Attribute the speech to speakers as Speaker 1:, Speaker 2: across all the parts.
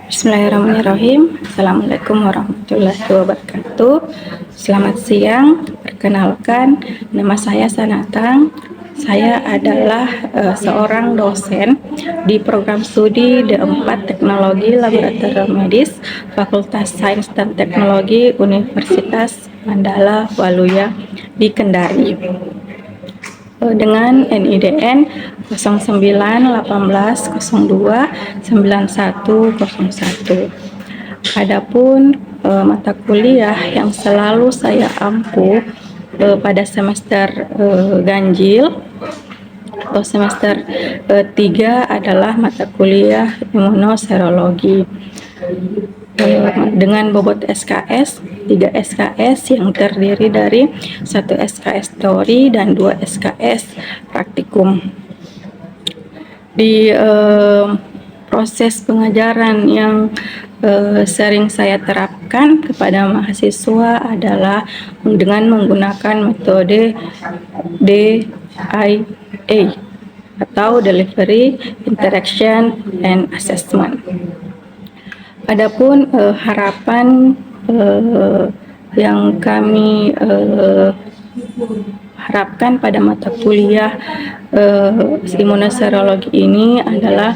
Speaker 1: Bismillahirrahmanirrahim. Assalamualaikum warahmatullahi wabarakatuh. Selamat siang. Perkenalkan, nama saya Sanatang. Saya adalah seorang dosen di program studi D4 Teknologi Laboratorium Medis Fakultas Sains dan Teknologi Universitas Mandala Waluya di Kendari, dengan NIDN 0918029101. Adapun mata kuliah yang selalu saya ampu pada semester ganjil atau semester 3 adalah mata kuliah imunoserologi dengan bobot SKS 3 SKS yang terdiri dari 1 SKS teori dan 2 SKS praktikum. Di proses pengajaran yang sering saya terapkan kepada mahasiswa adalah dengan menggunakan metode DIA atau Delivery, Interaction, and Assessment. Adapun harapan yang kami harapkan pada mata kuliah imunoserologi ini adalah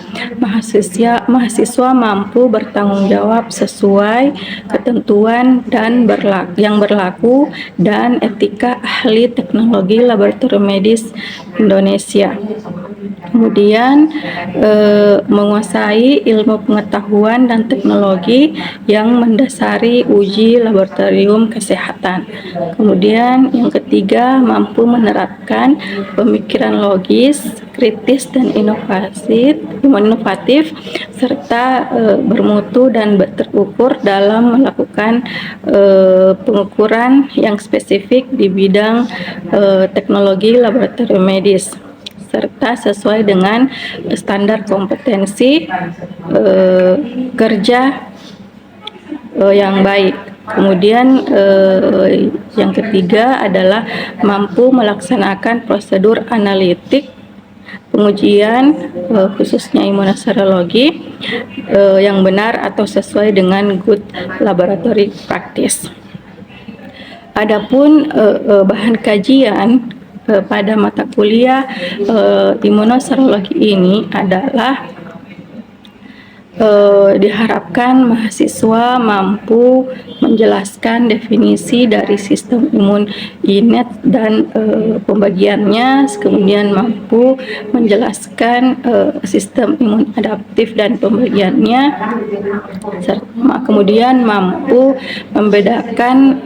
Speaker 1: mahasiswa mampu bertanggung jawab sesuai ketentuan dan yang berlaku dan etika ahli teknologi laboratorium medis Indonesia. Kemudian menguasai ilmu pengetahuan dan teknologi yang mendasari uji laboratorium kesehatan. Kemudian yang ketiga, mampu menerapkan pemikiran logis, kritis dan inovatif serta bermutu dan terukur dalam melakukan pengukuran yang spesifik di bidang teknologi laboratorium medis, serta sesuai dengan standar kompetensi kerja yang baik. Kemudian yang ketiga adalah mampu melaksanakan prosedur analitik pengujian khususnya imunoserologi yang benar atau sesuai dengan good laboratory practice. Adapun bahan kajian pada mata kuliah imunoserologi ini adalah diharapkan mahasiswa mampu menjelaskan definisi dari sistem imun innate dan pembagiannya, kemudian mampu menjelaskan sistem imun adaptif dan pembagiannya, kemudian mampu membedakan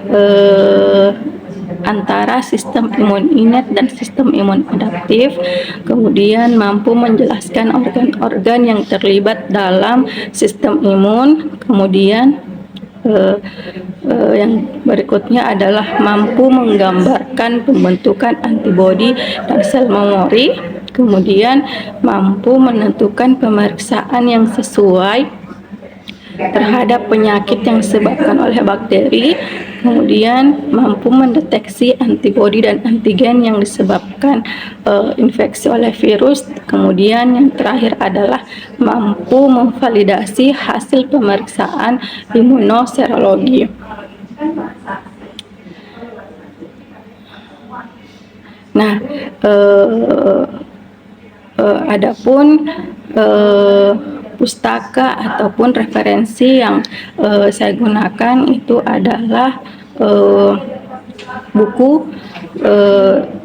Speaker 1: antara sistem imun innate dan sistem imun adaptif, kemudian mampu menjelaskan organ-organ yang terlibat dalam sistem imun, kemudian yang berikutnya adalah mampu menggambarkan pembentukan antibodi dan sel memori, kemudian mampu menentukan pemeriksaan yang sesuai terhadap penyakit yang disebabkan oleh bakteri, kemudian mampu mendeteksi antibodi dan antigen yang disebabkan infeksi oleh virus, kemudian yang terakhir adalah mampu memvalidasi hasil pemeriksaan imunoserologi. Nah, adapun pustaka ataupun referensi yang saya gunakan itu adalah buku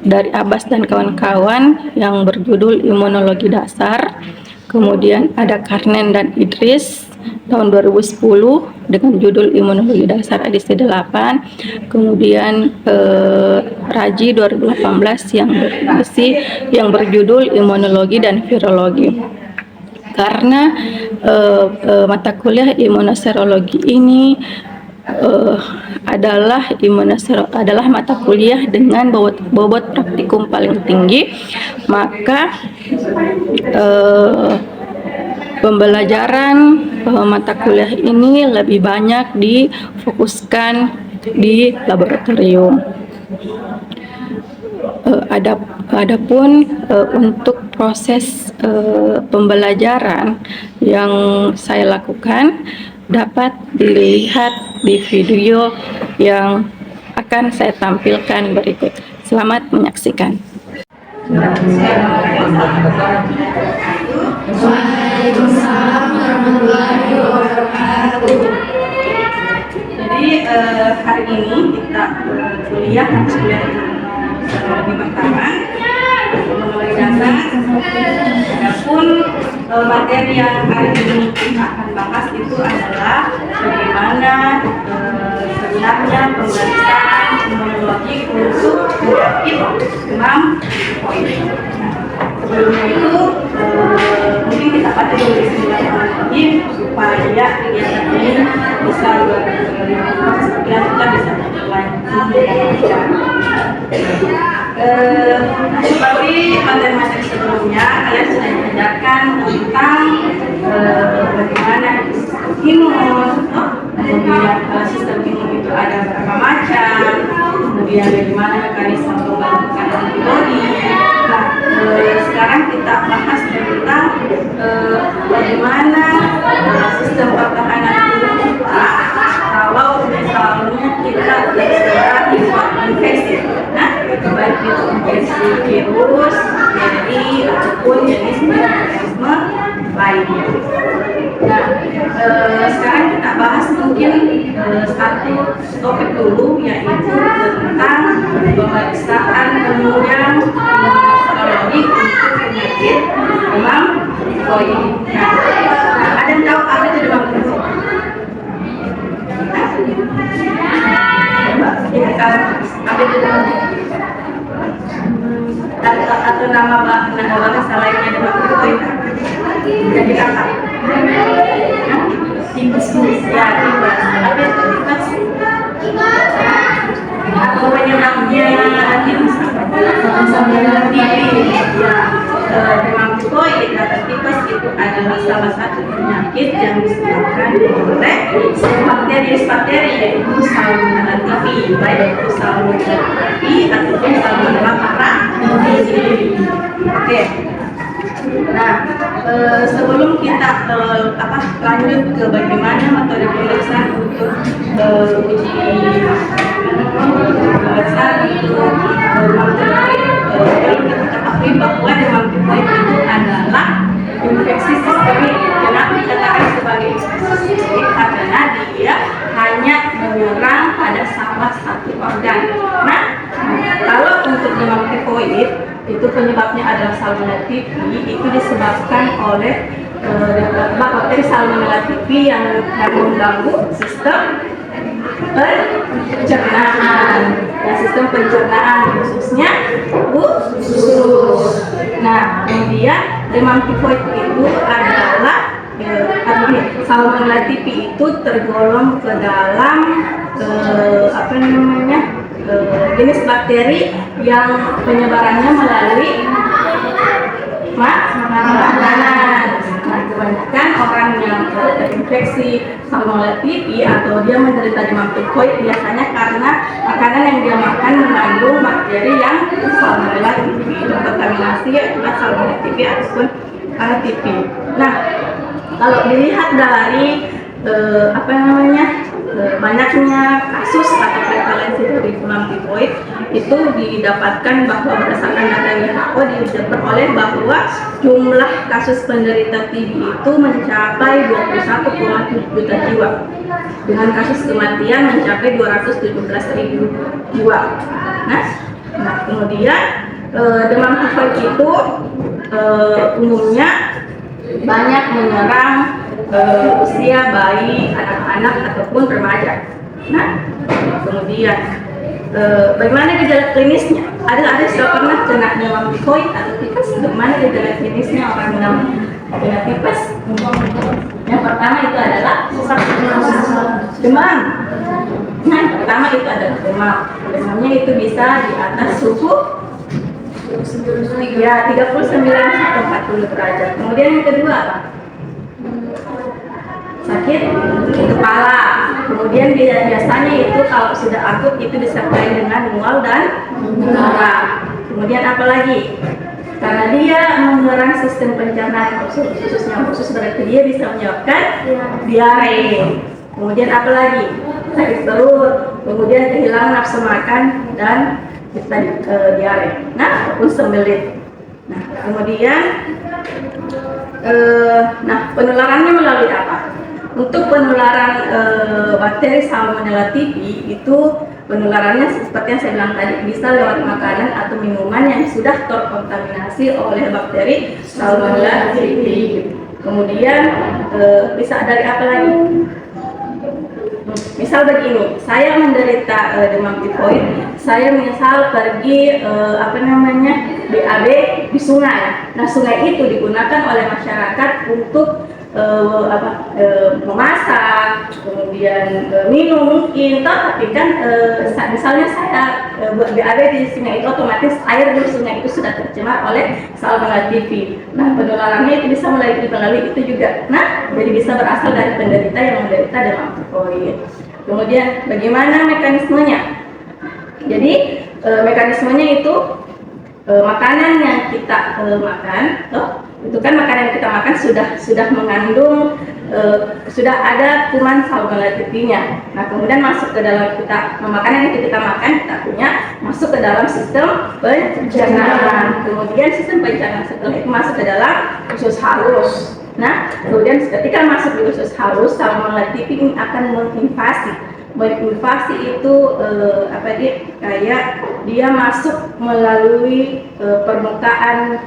Speaker 1: dari Abbas dan kawan-kawan yang berjudul Imunologi Dasar, kemudian ada Karnen dan Idris tahun 2010 dengan judul Imunologi Dasar edisi 8, kemudian Raji 2018 yang berjudul Imunologi dan Virologi. Karena mata kuliah imunoserologi ini adalah mata kuliah dengan bobot praktikum paling tinggi, maka pembelajaran mata kuliah ini lebih banyak difokuskan di laboratorium. Adapun untuk proses pembelajaran yang saya lakukan dapat dilihat di video yang akan saya tampilkan berikut. Selamat menyaksikan.
Speaker 2: Waalaikumsalam warahmatullahi wabarakatuh. Jadi hari ini kita kuliah lebih pertama mengenai dasar. Adapun materi yang hari ini kita akan bahas itu adalah bagaimana sebenarnya pemeriksaan imunologi untuk penyakit demam tifoid. Sebelumnya itu mungkin kita baca dulu imunologi supaya kegiatan ini bisa kita bisa berlanjut. Seperti materi-materi sebelumnya, kalian sudah diajarkan tentang bagaimana imun, kemudian sistem imun itu ada berapa macam, kemudian bagaimana mekanisme pembentukan antibodi. Nah, sekarang kita bahas tentang bagaimana sistem pertahanan tubuh kita kalau misalnya kita terserang infeksi. Nah, baik itu infeksi virus, bakteri, ataupun jenis mekanisme lainnya. Nah, sekarang kita bahas mungkin satu topik dulu, yaitu tentang pemeriksaan penunjang imunologi untuk penyakit demam tifoid. Nah, ada yang tahu apa itu demam tifoid? Apa itu demam tifoid? Atau nama bahasa lainnya demam tifoid? Jadi apa? Tifus. Ya, tifus. Apa itu tifus? Atau penyebabnya tifus apa? Ya, demam tifoid atau tifus itu adalah salah satu penyakit yang disebabkan oleh bakteri yaitu Salmonella typhi, baik itu Salmonella typhi ataupun Salmonella paratyphi. Oke. Nah, sebelum kita lanjut ke bagaimana metode pemeriksaan untuk uji pemeriksaan untuk demam tifoid, perlu kita ketahui bahwa demam tifoid itu adalah infeksi sistemik. Kenapa dikatakan sebagai infeksi sistemik? Karena dia hanya menyerang pada salah satu organ. Nah, kalau untuk demam tifoid itu penyebabnya adalah Salmonella typhi, itu disebabkan oleh bakteri Salmonella typhi yang mengganggu sistem pencernaan. Nah, sistem pencernaan khususnya usus. Nah, kemudian demam tifoid itu adalah Salmonella typhi itu tergolong ke dalam jenis bakteri yang penyebarannya melalui makanan. Nah, kebanyakan orang yang terinfeksi Salmonella typhi atau dia menderita demam tifoid biasanya karena makanan yang dia makan mengandung bakteri yang Salmonella typhi, terkontaminasi adalah Salmonella typhi ataupun paratyphi. Nah, kalau dilihat dari banyaknya kasus atau prevalensi dari demam tifoid itu didapatkan bahwa berdasarkan data WHO diperoleh bahwa jumlah kasus penderita TB itu mencapai 21,7 juta jiwa dengan kasus kematian mencapai 217.000 jiwa. Nah, kemudian demam tifoid itu umumnya banyak menyerang usia bayi, anak-anak ataupun remaja. Nah, kemudian bagaimana gejala klinisnya? Ada sudah pernah kena demam tifoid atau tipes? Bagaimana gejala klinisnya orang yang kena tipes? Yang pertama itu adalah demam. Nah, yang pertama itu adalah demam. Demamnya itu bisa di atas suhu 39 sampai 40 derajat. Kemudian yang kedua apa? Sakit kepala. Kemudian biasanya itu kalau sudah akut itu disertai dengan mual dan darah. Kemudian apa lagi? Karena dia menyerang sistem pencernaan khusus berarti dia bisa menyebabkan diare. Kemudian apa lagi? Sakit perut, kemudian kehilangan nafsu makan dan diare. Nah, ataupun sembelit. Nah, kemudian penularannya melalui apa? Untuk penularan bakteri Salmonella typhi itu penularannya seperti yang saya bilang tadi, bisa lewat makanan atau minuman yang sudah terkontaminasi oleh bakteri Salmonella typhi. Kemudian bisa dari apa lagi? Misal begini, saya menderita demam tifoid, saya misal pergi BAB di sungai. Nah, sungai itu digunakan oleh masyarakat untuk memasak, kemudian minum mungkin, tapi kan misalnya saya buat BAB di sungai itu, otomatis air di sungai itu sudah tercemar oleh Salmonella typhi. Nah, penularannya itu bisa melalui itu juga. Nah, jadi bisa berasal dari penderita yang menderita demam tifoid. Kemudian bagaimana mekanismenya? Jadi mekanismenya itu makanan yang kita makan, itu kan makanan yang kita makan sudah mengandung sudah ada kuman Salmonella typhi-nya. Nah, kemudian masuk ke dalam makanan itu kita makan, kita punya masuk ke dalam sistem pencernaan. Kemudian sistem pencernaan setelah itu masuk ke dalam usus halus. Nah, kemudian ketika masuk di usus halus, Salmonella typhi ini akan menginvasi. Menginvasi itu kayak dia masuk melalui permukaan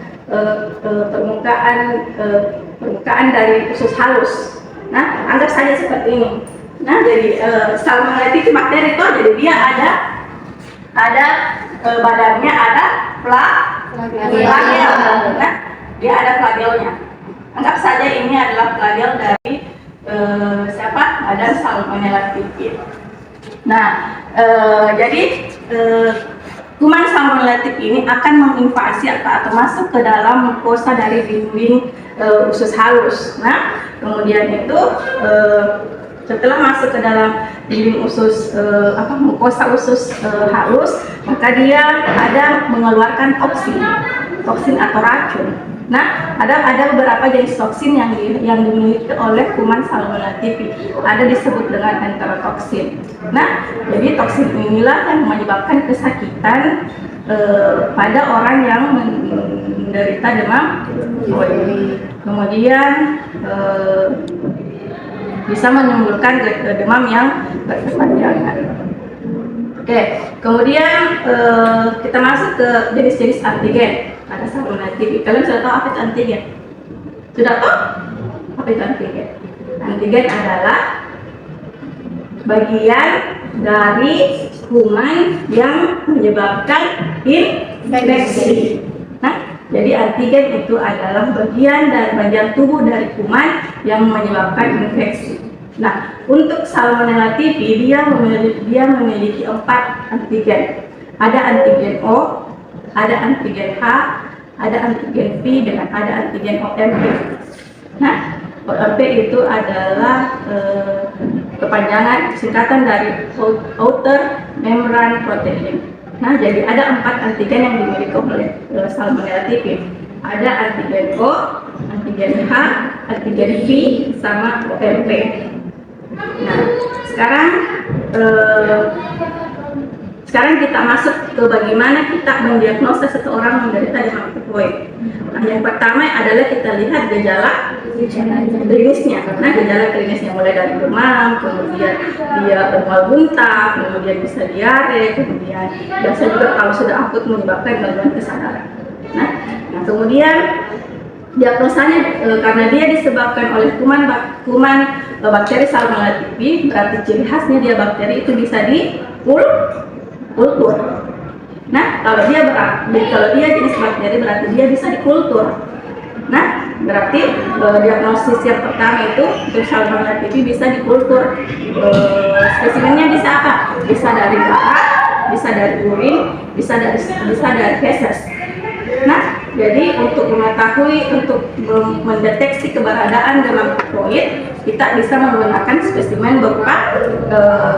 Speaker 2: dari usus halus. Nah, anggap saja seperti ini. Nah, jadi Salmonella typhi bakteri itu, jadi dia ada badannya ada flagel. Nah, dia ada flagelnya. Anggap saja ini adalah flagel dari badan Salmonella typhi. Nah, jadi kuman Salmonella typhi ini akan menginvasi atau masuk ke dalam mukosa dari dinding usus halus. Nah, kemudian itu setelah masuk ke dalam dinding usus mukosa usus halus, maka dia ada mengeluarkan toksin atau racun. Nah, ada beberapa jenis toksin yang dimiliki oleh kuman Salmonella typhi. Ada disebut dengan enterotoksin. Nah, jadi toksin inilah yang menyebabkan kesakitan pada orang yang menderita demam tifoid. Kemudian bisa menimbulkan demam yang berkepanjangan. Oke, kemudian kita masuk ke jenis-jenis antigen pada Salmonella typhi. Kalian sudah tahu apa itu antigen? Sudah tahu apa itu antigen? Antigen adalah bagian dari kuman yang menyebabkan infeksi. Nah, jadi antigen itu adalah bagian tubuh dari kuman yang menyebabkan infeksi. Nah, untuk Salmonella typhi dia memiliki 4 antigen. Ada antigen O, ada antigen H, ada antigen V, dan ada antigen OMP. Nah, OMP itu adalah kepanjangan singkatan dari outer membrane protein. Nah, jadi ada 4 antigen yang dimiliki oleh Salmonella typhi. Ada antigen O, antigen H, antigen V, sama OMP. Nah, sekarang kita masuk ke bagaimana kita mendiagnosa seseorang menderita demam tifoid. Nah, yang pertama adalah kita lihat gejala klinisnya. Nah, gejala klinisnya mulai dari demam, kemudian dia mual muntah, kemudian bisa diare, kemudian biasa juga kalau sudah akut menyebabkan gangguan kesadaran. Nah, kemudian diagnosanya karena dia disebabkan oleh kuman bakteri Salmonella typhi, berarti ciri khasnya dia bakteri itu bisa dikultur. Nah, kalau dia jenis bakteri berarti dia bisa dikultur. Nah, berarti diagnosis yang pertama itu untuk Salmonella typhi bisa dikultur. Spesimennya bisa apa? Bisa dari darah, bisa dari urin, bisa dari feses. Nah, jadi untuk mendeteksi keberadaan demam tifoid, kita bisa menggunakan spesimen berupa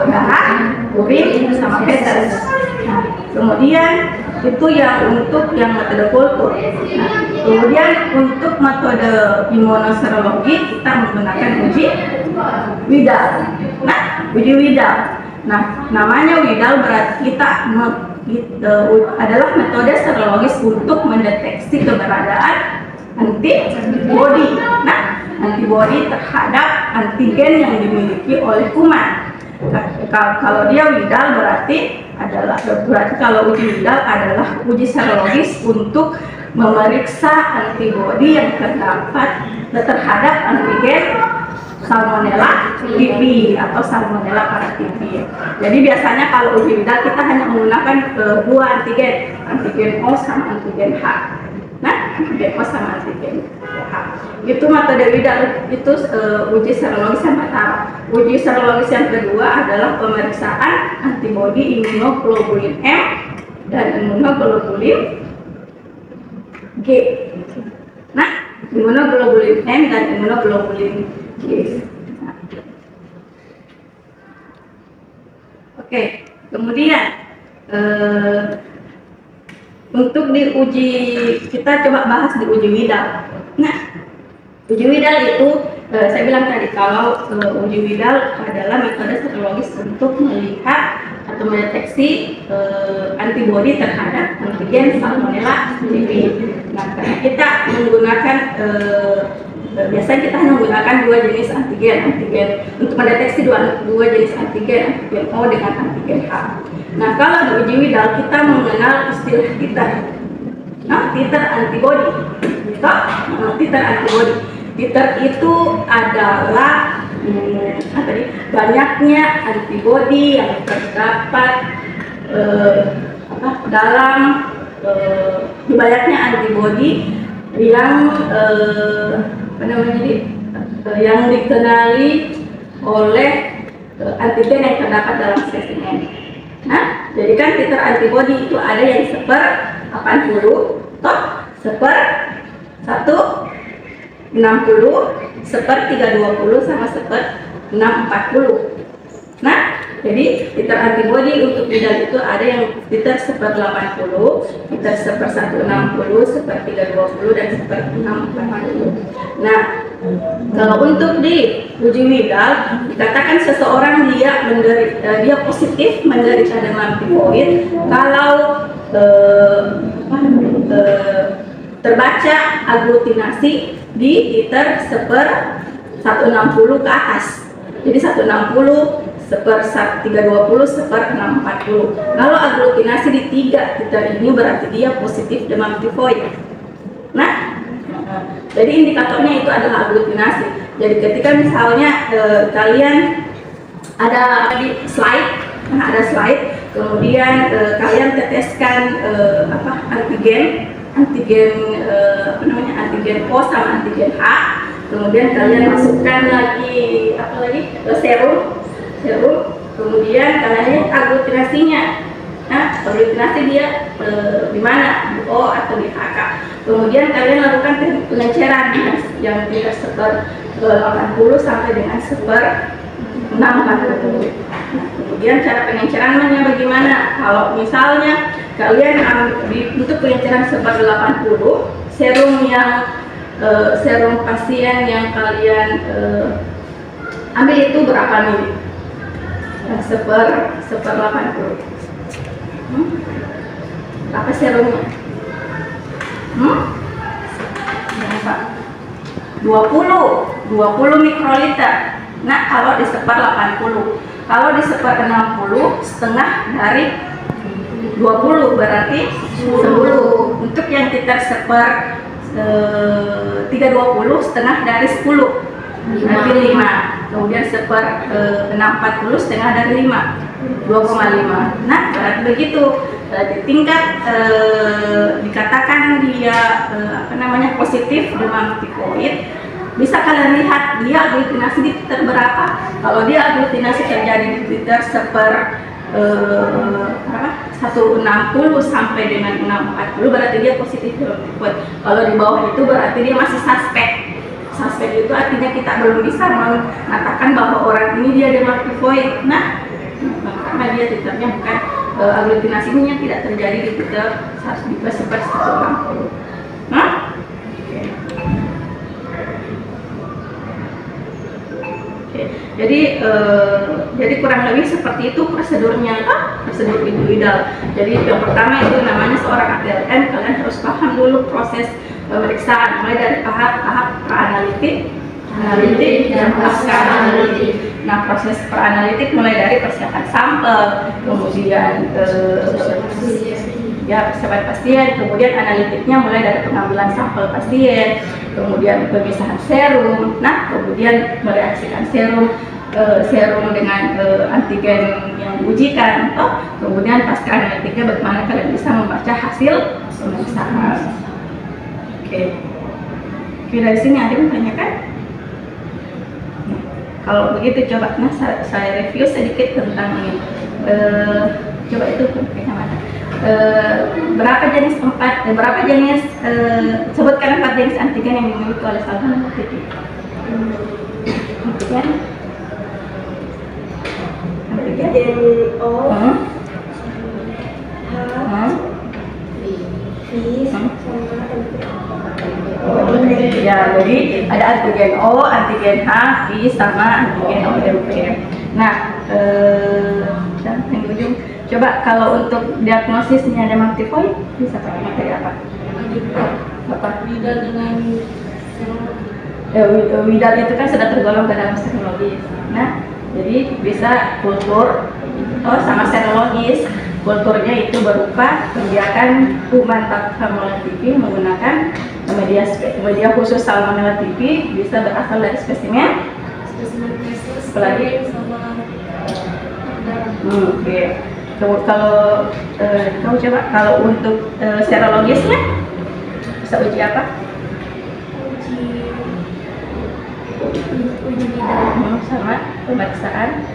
Speaker 2: darah, urin, sama feses. Nah, kemudian itu yang untuk yang metode kultur. Nah, kemudian untuk metode imunoserologi kita menggunakan uji Widal. Nah, uji Widal. Nah, namanya Widal berarti kita adalah metode serologis untuk mendeteksi keberadaan antibody. Nah, antibody terhadap antigen yang dimiliki oleh kuman. Kalau dia Widal berarti kalau uji Widal adalah uji serologis untuk memeriksa antibody yang terdapat terhadap antigen Salmonella typhi atau Salmonella paratyphi. Jadi biasanya kalau uji Widal kita hanya menggunakan dua antigen O sama antigen H. Nah, antigen O sama antigen H. Itu metode Widal, itu uji serologis yang pertama. Uji serologis yang kedua adalah pemeriksaan antibody immunoglobulin M dan immunoglobulin G. Nah, immunoglobulin M dan immunoglobulin G. Nah. Oke, kemudian untuk diuji, kita coba bahas di uji Widal. Nah, uji Widal itu saya bilang tadi kalau uji Widal adalah metode serologis untuk melihat atau mendeteksi antibody terhadap antigen Salmonella typhi. Nah, karena kita menggunakan biasanya kita hanya menggunakan dua jenis antigen untuk mendeteksi dua jenis antigen O dengan antigen H. Nah, kalau di uji Widal kita mengenal istilah titer. Nah, titer antibody. Titer antibody. Titer itu adalah banyaknya antibody yang terdapat dalam banyaknya antibody yang yang dikenali oleh antigen yang terdapat dalam spesimen. Nah, jadi kan titer antibody itu ada yang seper 80, seper 160, seper 320 sama seper 640. Nah, jadi titer antibody untuk Widal itu ada yang titer seper 80, titer seper 160, seper 320 dan seper 640. Nah, kalau untuk di uji Widal dikatakan seseorang dia positif menderita demam tifoid kalau terbaca aglutinasi di titer seper 160 ke atas. Jadi 160 seper 320 seper 640. Kalau aglutinasi di 3 titer ini berarti dia positif demam tifoid. Nah, jadi indikatornya itu adalah aglutinasi. Jadi ketika misalnya kalian ada di slide, kemudian kalian teteskan antigen O sama antigen H, kemudian kalian masukkan lagi serum, kemudian kalian lihat aglutinasinya. Nah, aglutinasi dia di mana, di O atau di HK. Kemudian kalian lakukan pengenceran yang titer seper 80 sampai dengan seper 640. Nah, kemudian cara pengencerannya bagaimana? Kalau misalnya kalian untuk pengenceran seper 80, serum pasien yang kalian ambil itu berapa mili? Seper 80. Berapa serumnya? Berapa? 20 mikroliter. Nah, kalau di seper 80, kalau di seper 60 setengah dari 20 berarti 10. Untuk yang titer seper 320 setengah dari 10 berarti 5. Kemudian seper 640 setengah dari 5 2,5. Nah, berarti begitu. Di tingkat dikatakan dia positif demam tifoid, bisa kalian lihat dia aglutinasi di titer berapa. Kalau dia aglutinasi terjadi di titer seper 160 sampai dengan 640 berarti dia positif demam tifoid. Kalau di bawah itu berarti dia masih suspek suspek itu artinya kita belum bisa mengatakan bahwa orang ini dia dermal tifoid. Nah, karena dia titernya bukan aglutinasinya tidak terjadi di titer SARS-CoV seperti 160. Nah, jadi kurang lebih seperti itu prosedurnya, prosedur individual. Jadi yang pertama itu namanya seorang ATLN, kalian harus paham dulu proses pemeriksaan mulai dari tahap praanalitik, analitik, dan pasca analitik. Nah, proses praanalitik mulai dari persiapan sampel, kemudian persiapan pasien, kemudian analitiknya mulai dari pengambilan sampel pasien, kemudian pemisahan serum, nah kemudian mereaksikan serum dengan antigen yang diujikan, kemudian pasca analitiknya bagaimana kalian bisa membaca hasil pemeriksaan. Oke, dari sini ada yang tanyakan? Nah, kalau begitu coba, saya review sedikit tentang ini. Coba itu kayaknya mana? Berapa jenis sebutkan 4 jenis antigen yang dimiliki oleh saluran antigen.
Speaker 3: Antigen O, H, V, sama
Speaker 2: Ya, jadi ada antigen O, antigen H, V, sama antigen OMP. Nah, dan yang di ujung, coba kalau untuk diagnosisnya dermal tifoid bisa pakai materi apa?
Speaker 3: Widal dengan
Speaker 2: Widal itu kan sudah tergolong ke dalam serologis. Nah, jadi bisa kultur sama serologis. Kulturnya itu berupa kebijakan kuman Salmonella typhi menggunakan media khusus Salmonella typhi, bisa berasal dari spesimen
Speaker 3: feses,
Speaker 2: apalagi
Speaker 3: sama
Speaker 2: Oke. Kalau kamu coba kalau untuk serologisnya bisa uji apa?
Speaker 3: uji bidang,
Speaker 2: Sama pemeriksaan.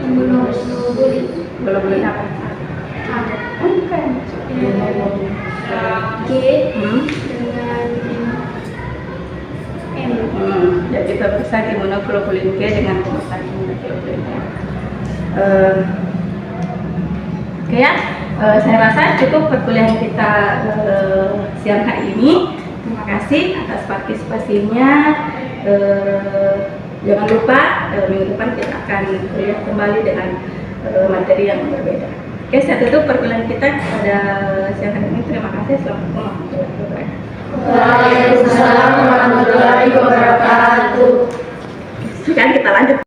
Speaker 3: imunoglobulin
Speaker 2: Globulin apa?
Speaker 3: ada
Speaker 2: Bukan.
Speaker 3: G dengan M.
Speaker 2: Jadi pemeriksaan imunoglobulin G dengan pemeriksaan imunoglobulin G. Oke ya, saya rasa cukup perkuliahan kita siang hari ini. Terima kasih atas partisipasinya. Jangan lupa minggu depan kita akan kuliah kembali dengan materi yang berbeda. Oke, saya tutup perkuliahan kita pada siang hari ini. Terima kasih. Assalamualaikum warahmatullahi wabarakatuh.
Speaker 3: Waalaikumsalam warahmatullahi wabarakatuh.
Speaker 2: Sekarang kita lanjut.